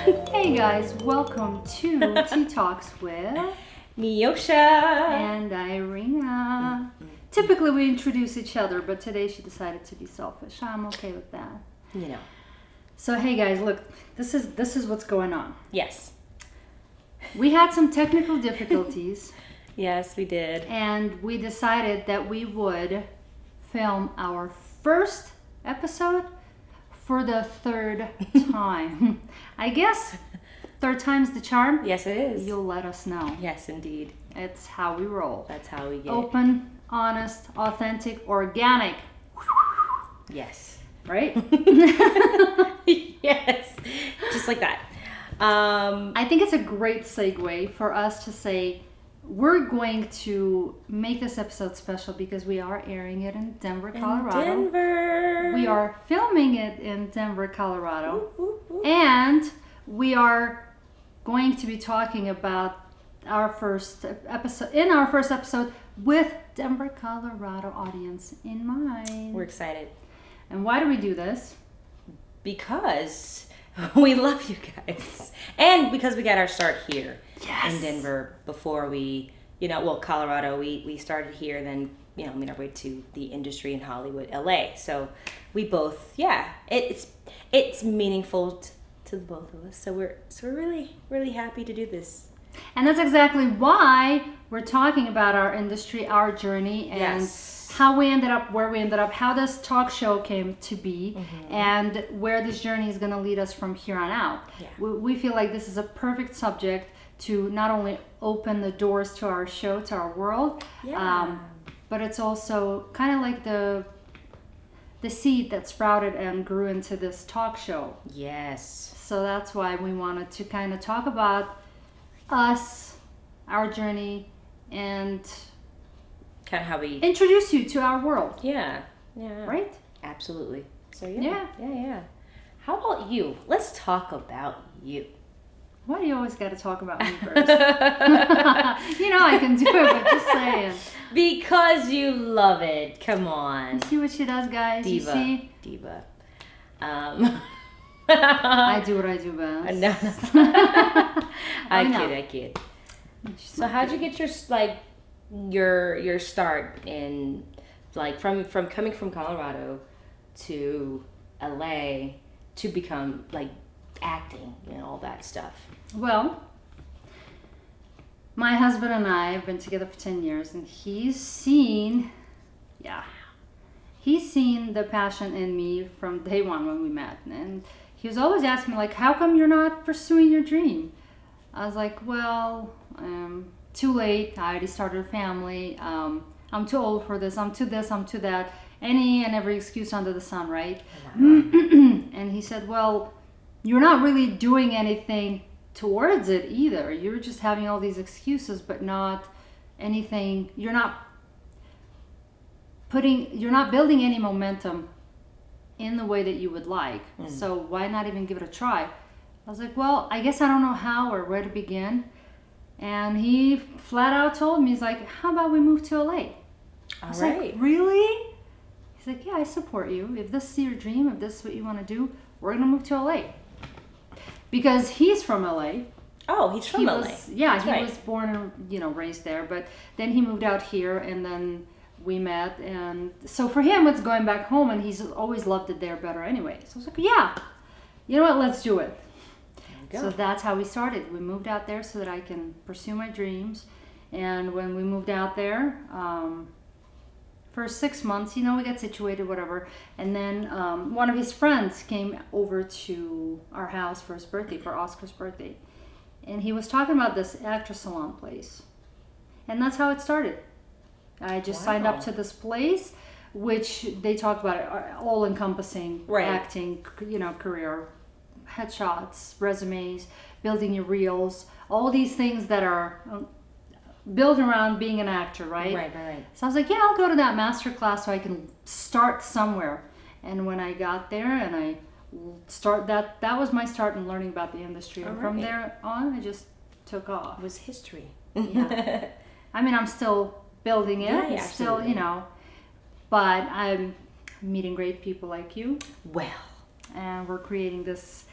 Hey guys, welcome to Tea Talks with Meosha and Irina. Typically we introduce each other, but today she decided to be selfish. I'm okay with that. You know. So hey guys, look, this is what's going on. Yes. We had some technical difficulties. Yes, we did. And we decided that we would film our first episode for the third time. I guess third time's the charm. Yes, it is. You'll let us know. Yes, indeed. It's how we roll. That's how we get Open, honest, authentic, organic. Yes. Right? Yes. Just like that. I think it's a great segue for us to say we're going to make this episode special because we are airing it in Denver, Colorado. Denver. We are filming it in Denver, Colorado. Ooh. And we are going to be talking about our first episode with Denver, Colorado audience in mind. We're excited. And why do we do this? Because we love you guys. And because we got our start here in Denver before we, Colorado, we started here, then, made our way to the industry in Hollywood, LA. So we both, it's meaningful to the both of us. So we're really, really happy to do this. And that's exactly why we're talking about our industry, our journey, and how we ended up where we ended up, how this talk show came to be, and where this journey is going to lead us from here on out. Yeah. We feel like this is a perfect subject to not only open the doors to our show, to our world, but it's also kind of like the seed that sprouted and grew into this talk show. Yes. So that's why we wanted to kind of talk about us, our journey, and kind of how we introduce you to our world. Yeah. Right? Absolutely. So Yeah. How about you? Let's talk about you. Why do you always got to talk about me first? I can do it, but just saying. Because you love it. Come on. You see what she does, guys? Diva. You see? Diva. I do what I do best. No. I kid. So how'd you get your start in, from coming from Colorado to LA to become acting and all that stuff? Well, my husband and I have been together for 10 years, and he's seen the passion in me from day one when we met. And he was always asking me, how come you're not pursuing your dream? I was like, well, too late. I already started a family. I'm too old for this. I'm too this. I'm too that. Any and every excuse under the sun, right? And he said, well, you're not really doing anything towards it either. You're just having all these excuses, but not anything. You're not building any momentum in the way that you would like. So why not even give it a try? I was like, well, I guess I don't know how or where to begin. And he flat out told me, he's like, how about we move to LA? I was like, really? He's like, yeah, I support you. If this is your dream, if this is what you want to do, we're going to move to LA. Because he's from LA. Oh, he's from LA. He was born and raised there. But then he moved out here, and then we met. And so for him, it's going back home, and he's always loved it there better anyway. So I was like, yeah, you know what, let's do it. So that's how we started. We moved out there so that I can pursue my dreams. And when we moved out there, for 6 months, we got situated, whatever. And then one of his friends came over to our house for his birthday, for Oscar's birthday. And he was talking about this actress salon place. And that's how it started. I just signed up to this place, which they talk about all-encompassing acting, career, headshots, resumes, building your reels, all these things that are built around being an actor, right? Right. So I was like, yeah, I'll go to that master class so I can start somewhere. And when I got there and I that was my start in learning about the industry. And from there on, I just took off. It was history. Yeah. I mean, I'm still building it. Yeah, still, but I'm meeting great people like you. Well. And we're creating this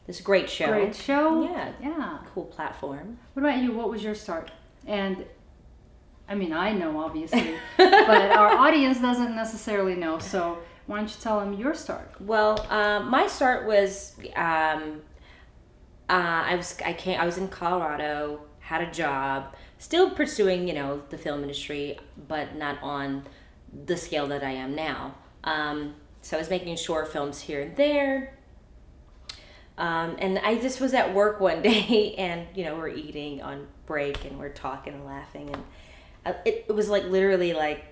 this great show. Great show. Yeah. Yeah. Cool platform. What about you? What was your start? And I mean, I know obviously, but our audience doesn't necessarily know. So why don't you tell them your start? Well, my start was I was in Colorado, had a job, still pursuing the film industry, but not on the scale that I am now. So I was making short films here and there. And I just was at work one day, and we're eating on break, and we're talking and laughing, and it was like literally like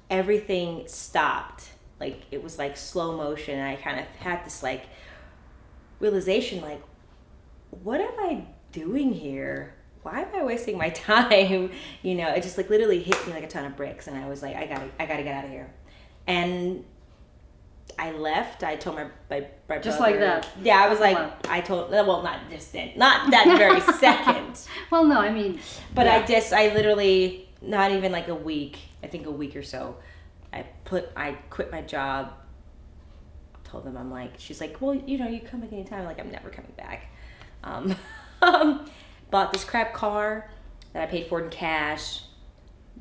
everything stopped. Like it was like slow motion, and I kind of had this like realization, like, what am I doing here? Why am I wasting my time? It just like literally hit me like a ton of bricks, and I was like, I gotta get out of here. And I left. I told my brother. Just like that. Yeah, I was like, well, not just then, not that very second. Well, no, I mean. But yeah. I literally, not even like a week, I think a week or so, I quit my job, told them, I'm like, she's like, well, you come back anytime. I'm like, I'm never coming back. Bought this crap car that I paid for in cash,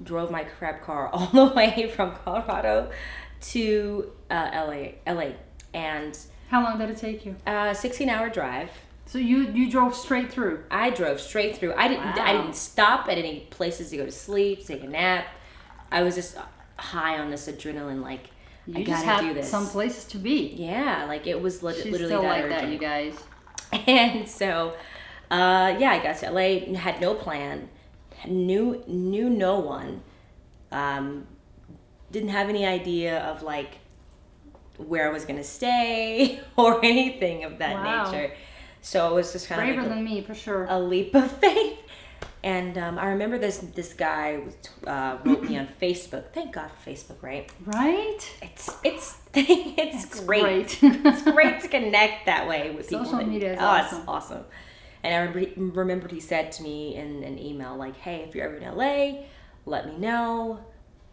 drove my crap car all the way from Colorado to LA, and how long did it take you? 16-hour drive. So you drove straight through? I drove straight through. I didn't stop at any places to go to sleep, take a nap. I was just high on this adrenaline, like I gotta do this. Some places to be. Yeah, like it was literally She's still that like urgent. that, you guys. And so, I got to LA, had no plan, knew no one, didn't have any idea of like where I was gonna stay or anything of that nature. So it was just kind of braver than me, for sure. A leap of faith. And I remember this guy wrote me on Facebook. Thank God for Facebook, right? Right? It's great. It's great to connect that way with people. Social media is awesome. It's awesome. And I remembered he said to me in an email, like, hey, if you're ever in LA, let me know.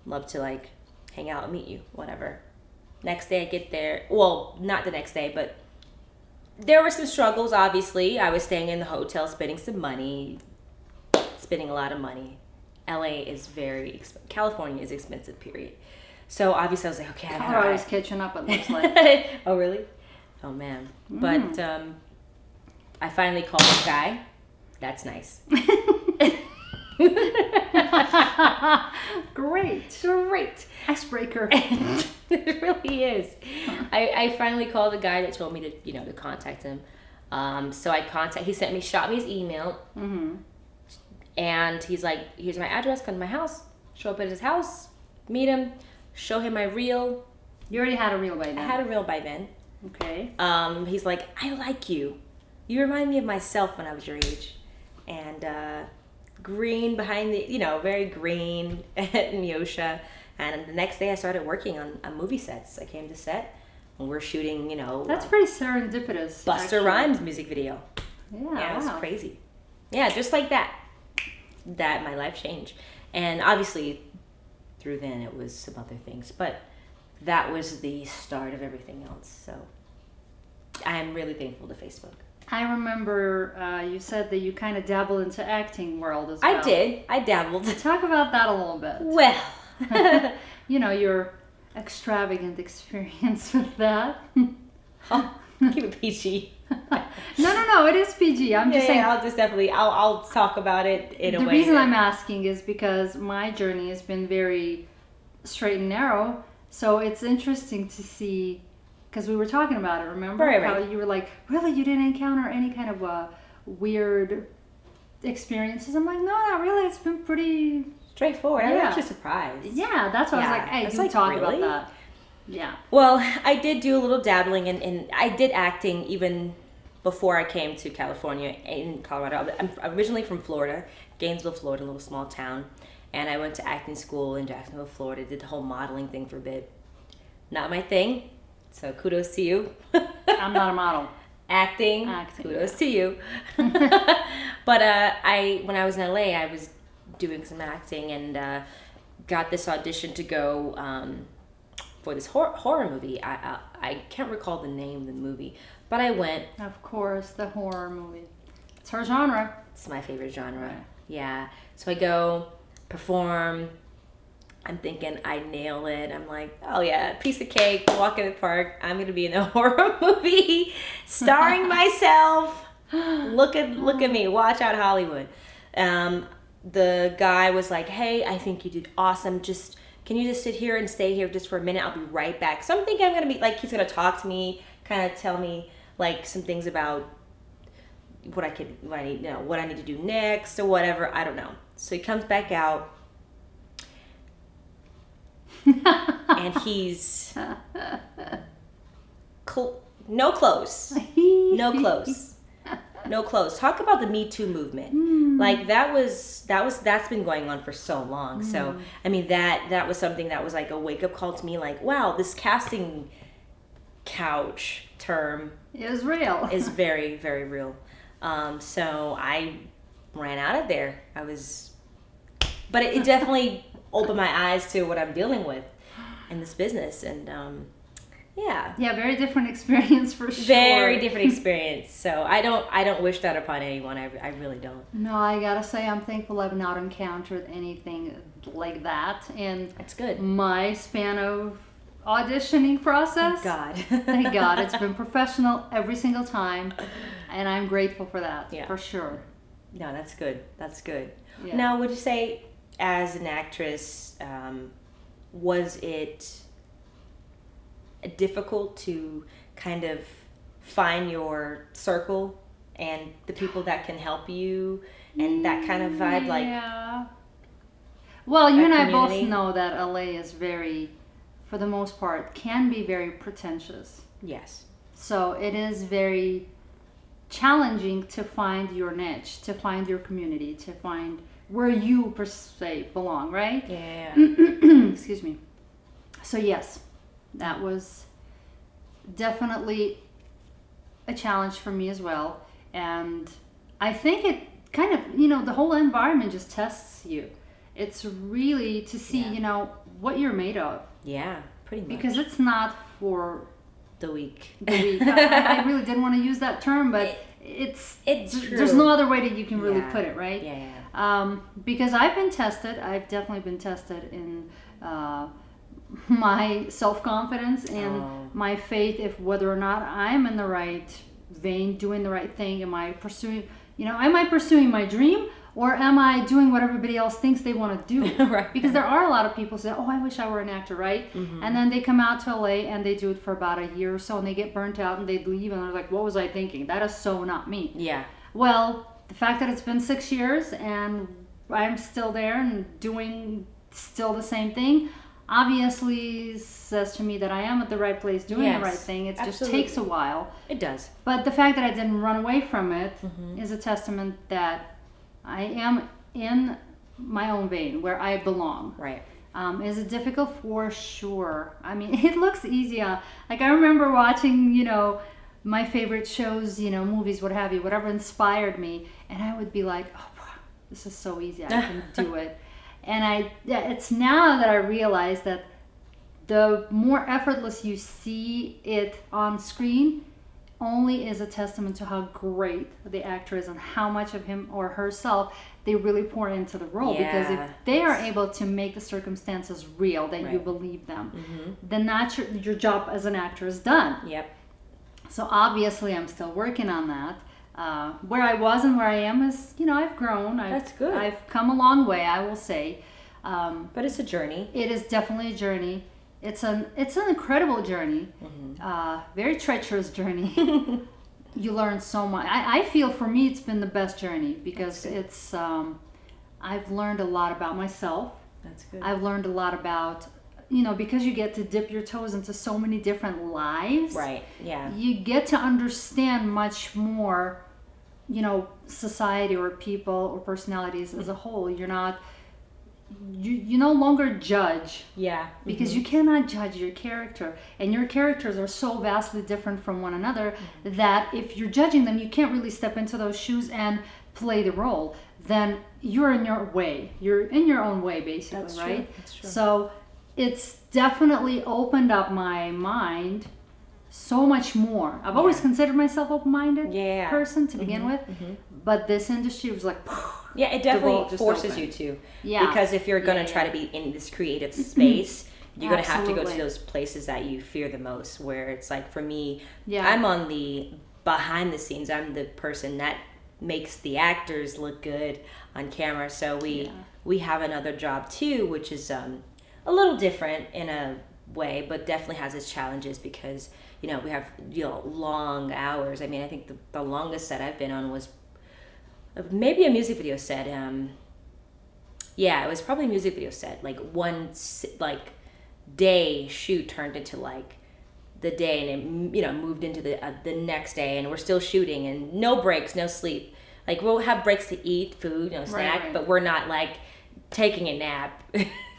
Love to like hang out and meet you, whatever. Next day I get there. Well, not the next day, but there were some struggles, obviously. I was staying in the hotel, spending some money, spending a lot of money. LA is California is expensive, period. So obviously I was like, okay. I was catching up, it looks like. Oh, really? Oh, man. But I finally called the guy. That's nice. Great. Icebreaker. It really is. I finally called the guy that told me to contact him. So he shot me his email. Mm-hmm. And he's like, here's my address, come to my house, show up at his house, meet him, show him my reel. You already had a reel by then. I had a reel by then. Okay. He's like, I like you. You remind me of myself when I was your age. And green behind the, very green at Meosha. And the next day I started working on movie sets. I came to set and we're shooting, That's pretty serendipitous. Busta Rhymes music video. Yeah, it was crazy. Yeah, just like that. That my life changed. And obviously through then it was some other things. But that was the start of everything else. So I am really thankful to Facebook. I remember you said that you kind of dabbled into acting world as well. I did. I dabbled. Talk about that a little bit. Well. Your extravagant experience with that. Oh, keep it PG. No, it is PG. I'm just saying. I'll talk about it in a way. The reason I'm asking is because my journey has been very straight and narrow. So it's interesting to see, because we were talking about it, remember? Right. How you were like, really, you didn't encounter any kind of weird experiences? I'm like, no, not really. It's been pretty straightforward. Yeah. I'm actually surprised. Yeah, that's why I was like, hey, do talk about that. Yeah. Well, I did do a little dabbling and I did acting even before I came to California in Colorado. I'm originally from Florida, Gainesville, Florida, a little small town. And I went to acting school in Jacksonville, Florida, did the whole modeling thing for a bit. Not my thing, so kudos to you. I'm not a model. Acting, kudos to you. But when I was in LA, I was doing some acting and got this audition to go for this horror movie, I can't recall the name of the movie, but I went. Of course, the horror movie. It's her genre. It's my favorite genre. Right. Yeah. So I go perform. I'm thinking I nail it. I'm like, oh yeah, piece of cake, walk in the park. I'm gonna be in a horror movie, starring myself. Look at me. Watch out, Hollywood. The guy was like, hey, I think you did awesome. Can you just sit here and stay here just for a minute? I'll be right back. So I'm thinking I'm gonna be like, he's gonna talk to me, kind of tell me like some things about what I need to do next or whatever. I don't know. So he comes back out. And he's no clothes. Talk about the Me Too movement. Like that's been going on for so long. So I mean that was something that was like a wake up call to me. Like, wow, this casting couch term is real. Is very, very real. So I ran out of there. But it definitely opened my eyes to what I'm dealing with in this business, and yeah, very different experience for sure. Very different experience. So I don't wish that upon anyone. I really don't. No, I gotta say I'm thankful I've not encountered anything like that, and that's good. My span of auditioning process. Thank God. Thank God, it's been professional every single time, and I'm grateful for that. Yeah. For sure. No, that's good. That's good. Yeah. Now, would you say, as an actress, was it difficult to kind of find your circle and the people that can help you and that kind of vibe? Like, yeah. Well, you and I community? both know that LA is very, for the most part, can be very pretentious. Yes. So it is very challenging to find your niche, to find your community, to find where you per se belong, right? Yeah. Excuse me. So yes, that was definitely a challenge for me as well. And I think it kind of, the whole environment just tests you. It's really to see, what you're made of. Yeah, pretty much. Because it's not for the weak. I really didn't want to use that term, but it's true. There's no other way that you can really put it, right? Yeah. Because I've been tested. I've definitely been tested in my self-confidence and my faith, if whether or not I'm in the right vein, doing the right thing. Am I pursuing my dream, or am I doing what everybody else thinks they want to do? Right. Because there are a lot of people who say, oh, I wish I were an actor, right? Mm-hmm. And then they come out to LA and they do it for about a year or so, and they get burnt out and they leave and they're like, what was I thinking? That is so not me. Yeah. Well, the fact that it's been 6 years and I'm still there and doing still the same thing obviously says to me that I am at the right place doing the right thing. It just takes a while. It does. But the fact that I didn't run away from it is a testament that I am in my own vein where I belong. Right. Is it difficult? For sure. I mean, it looks easy. Like I remember watching, my favorite shows, movies, what have you, whatever inspired me. And I would be like, oh, this is so easy. I can do it. And it's now that I realize that the more effortless you see it on screen only is a testament to how great the actor is and how much of him or herself they really pour into the role. Because if they are able to make the circumstances real, that you believe them, then that's your job as an actor is done. Yep. So obviously I'm still working on that. Where I was and where I am is, I've grown. That's good. I've come a long way, I will say. But it's a journey. It is definitely a journey. It's an incredible journey. Very treacherous journey. You learn so much. I feel for me it's been the best journey because it's I've learned a lot about myself. That's good. I've learned a lot about because you get to dip your toes into so many different lives. Right. Yeah. You get to understand much more, society or people or personalities as a whole. You're not. You no longer judge. Yeah. Because you cannot judge your character, and your characters are so vastly different from one another that if you're judging them, you can't really step into those shoes and play the role. Then you're in your way. You're in your own way, basically. That's right? True. That's true. So it's definitely opened up my mind so much more. I've always considered myself open-minded person to begin with, but this industry was like, yeah, it definitely forces you to. Yeah. Because if you're going to try to be in this creative space, you're going to have to go to those places that you fear the most, where it's like, for me, I'm on the behind the scenes. I'm the person that makes the actors look good on camera. So we have another job too, which is a little different in a way, but definitely has its challenges because, we have, long hours. I mean, I think the longest set I've been on was maybe a music video set. It was probably a music video set. Like one day shoot turned into like the day, and it moved into the next day, and we're still shooting, and no breaks, no sleep. Like, we'll have breaks to eat food, snack, right. but we're not like taking a nap.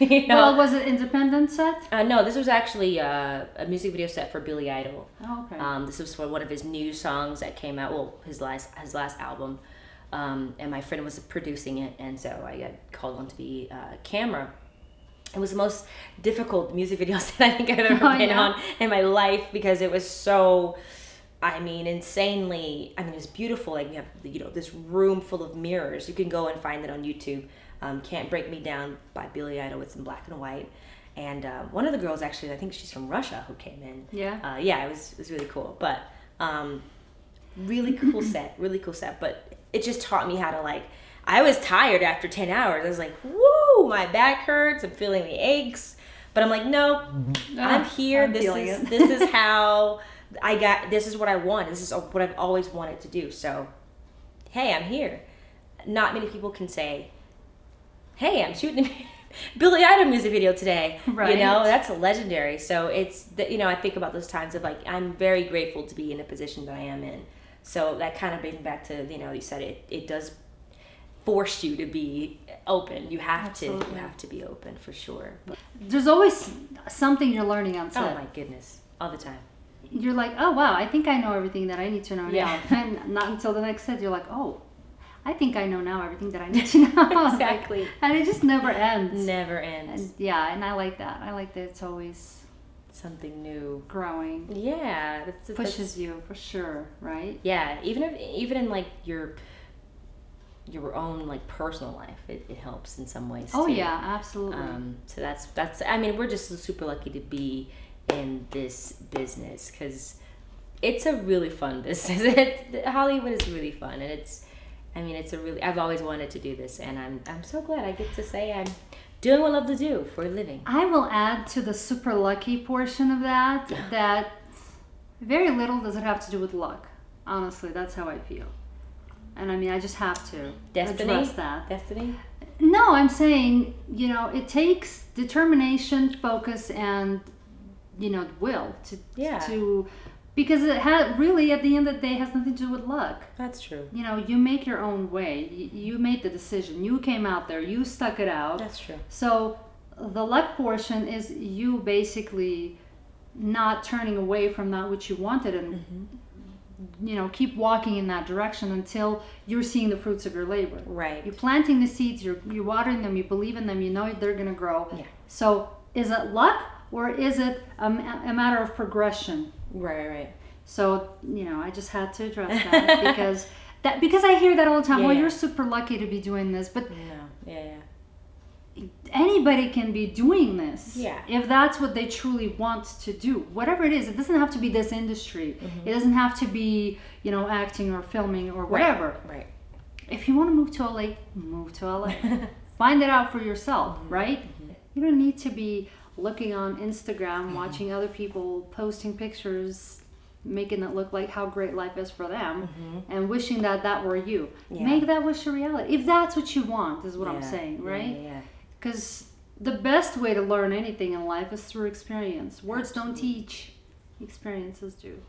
Well, was it independent set? No, this was actually a music video set for Billy Idol. Oh, okay. This was for one of his new songs that came out. Well, his last album, and my friend was producing it, and so I got called on to be camera. It was the most difficult music video set I think I've ever been on in my life, because it was so, insanely, it's beautiful. Like, we have, this room full of mirrors. You can go and find it on YouTube. Can't Break Me Down by Billy Idol. It's in black and white. And one of the girls, actually, I think she's from Russia, who came in. Yeah. It was really cool. But really cool set. But it just taught me how to, I was tired after 10 hours. I was like, woo, my back hurts. I'm feeling the aches. But I'm like, no, I'm here. This is how this is what I want. This is what I've always wanted to do. So, hey, I'm here. Not many people can say, hey, I'm shooting a Billy Idol music video today. Right. That's legendary. So it's, I think about those times of I'm very grateful to be in a position that I am in. So that kind of brings me back to, you said it does force you to be open. You have to be open, for sure. There's always something you're learning on set. Oh my goodness, all the time. You're like, oh wow, I think I know everything that I need to know now. And not until the next set, you're like, oh, I think I know now everything that I need to know. Exactly. And it just never ends. Never ends. And and I like that. I like that it's always something new, growing. Yeah, pushes you for sure, right? Yeah, even in your own personal life, it helps in some ways. Oh too. yeah, absolutely. So that's we're just super lucky to be in this business, because it's a really fun business. Hollywood is really fun, and it's I've always wanted to do this, and I'm so glad I get to say I'm doing what I love to do for a living. I will add to the super lucky portion of that very little does it have to do with luck. Honestly, that's how I feel. And I just have to address that. Destiny? No, I'm saying, it takes determination, focus, and, will to because it really, at the end of the day, has nothing to do with luck. That's true. You make your own way. You made the decision. You came out there. You stuck it out. That's true. So the luck portion is you basically not turning away from that which you wanted, and keep walking in that direction until you're seeing the fruits of your labor. Right. You're planting the seeds, you're watering them, you believe in them, they're going to grow. Yeah. So is it luck, or is it a matter of progression? Right. So, I just had to address that because I hear that all the time. Yeah, You're super lucky to be doing this, but no. Yeah. Anybody can be doing this if that's what they truly want to do. Whatever it is, it doesn't have to be this industry. It doesn't have to be, acting or filming or whatever. Right. If you want to move to LA, move to LA. Find it out for yourself, right? You don't need to be looking on Instagram, watching other people posting pictures, making it look like how great life is for them, and wishing that were you. Make that wish a reality. If that's what you want, is what I'm saying, right? Yeah. Because the best way to learn anything in life is through experience. Words don't teach, experiences do.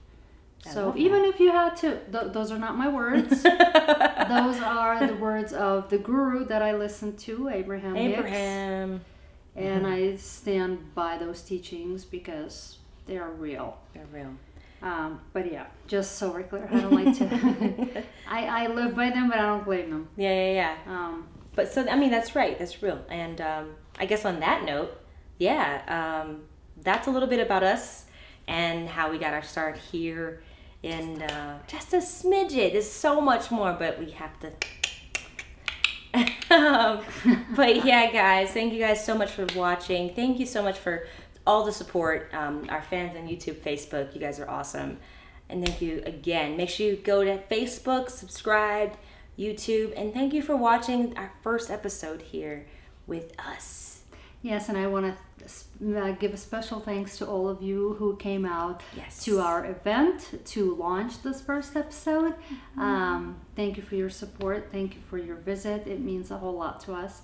So even if you had to, those are not my words. Those are the words of the guru that I listened to, Abraham Hicks. And I stand by those teachings because they are real. They're real. But just so we're clear, I don't like to. I live by them, but I don't blame them. Yeah. But so, that's right. That's real. And I guess on that note, that's a little bit about us. and how we got our start here. And just a smidget. There's so much more, but we have to. But yeah, guys, thank you guys so much for watching. Thank you so much for all the support. Our fans on YouTube, Facebook, you guys are awesome. And thank you again. Make sure you go to Facebook, subscribe, YouTube, and thank you for watching our first episode here with us. Yes, and I want to give a special thanks to all of you who came out Yes. to our event to launch this first episode. Thank you for your support. Thank you for your visit. It means a whole lot to us.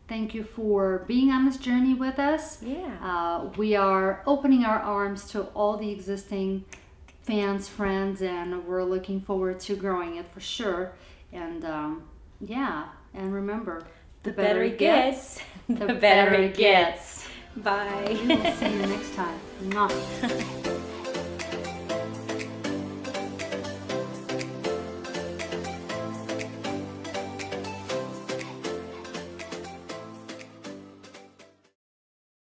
Thank you for being on this journey with us. Yeah. We are opening our arms to all the existing fans, friends, and we're looking forward to growing it for sure. And yeah, and remember, The better it gets, the better it gets. Bye. We'll see you next time. Mwah.